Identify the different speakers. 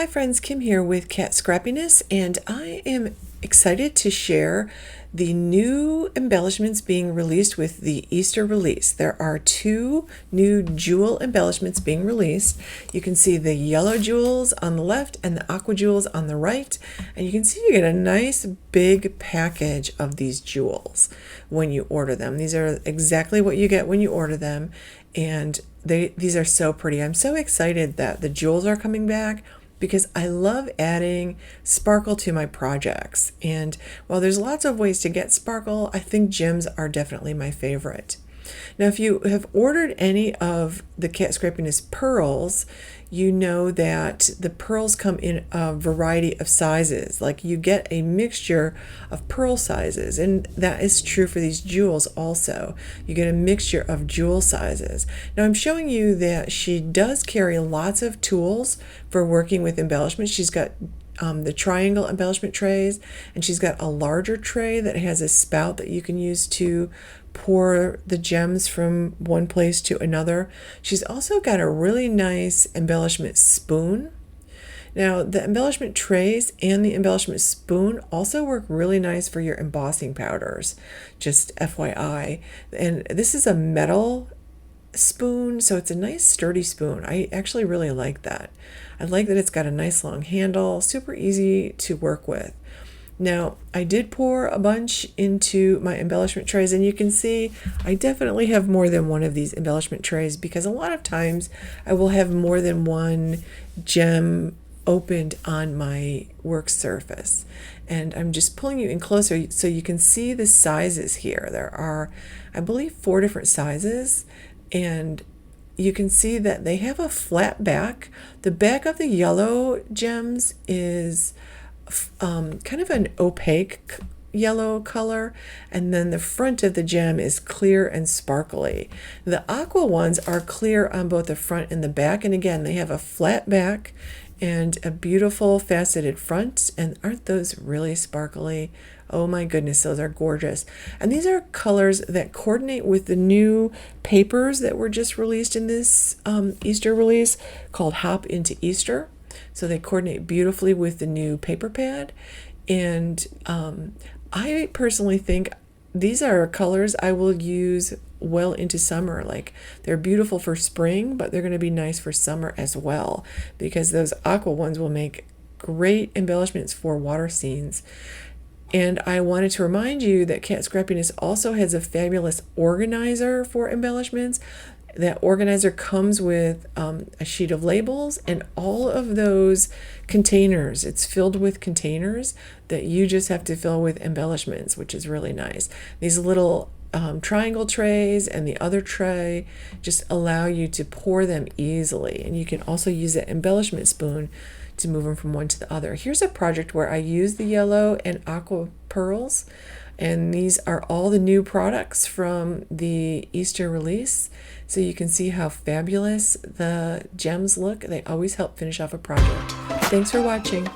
Speaker 1: Hi friends, Kim here with Cat Scrappiness, and I am excited to share the new embellishments being released with the Easter release. There are two new jewel embellishments being released. You can see the yellow jewels on the left and the aqua jewels on the right, and you can see you get a nice big package of these jewels when you order them. These are exactly what you get when you order them, and these are so pretty. I'm so excited that the jewels are coming back, because I love adding sparkle to my projects. And while there's lots of ways to get sparkle, I think gems are definitely my favorite. Now, if you have ordered any of the Cat Scrappiness pearls, you know that the pearls come in a variety of sizes. Like, you get a mixture of pearl sizes, and that is true for these jewels also. You get a mixture of jewel sizes. Now, I'm showing you that she does carry lots of tools for working with embellishments. She's got the triangle embellishment trays, and she's got a larger tray that has a spout that you can use to pour the gems from one place to another. She's also got a really nice embellishment spoon. Now, the embellishment trays and the embellishment spoon also work really nice for your embossing powders, just FYI. And this is a metal spoon, so it's a nice sturdy spoon. I actually really like that. I like that it's got a nice long handle, super easy to work with. Now, I did pour a bunch into my embellishment trays, and you can see I definitely have more than one of these embellishment trays, because a lot of times I will have more than one gem opened on my work surface. And I'm just pulling you in closer so you can see the sizes here. There are, I believe, 4 different sizes, and you can see that they have a flat back. The back of the yellow gems is kind of an opaque yellow color, and then the front of the gem is clear and sparkly. The aqua ones are clear on both the front and the back, and again, they have a flat back and a beautiful faceted front. And aren't those really sparkly? Oh my goodness, those are gorgeous. And these are colors that coordinate with the new papers that were just released in this Easter release called Hop into Easter. So they coordinate beautifully with the new paper pad. And I personally think these are colors I will use well into summer. Like, they're beautiful for spring, but they're going to be nice for summer as well, because those aqua ones will make great embellishments for water scenes. And I wanted to remind you that Cat Scrappiness also has a fabulous organizer for embellishments. That organizer comes with a sheet of labels and all of those containers. It's filled with containers that you just have to fill with embellishments, which is really nice. These little triangle trays and the other tray just allow you to pour them easily. And you can also use that embellishment spoon to move them from one to the other. Here's a project where I use the yellow and aqua pearls, and these are all the new products from the Easter release. So you can see how fabulous the gems look. They always help finish off a project. Thanks for watching.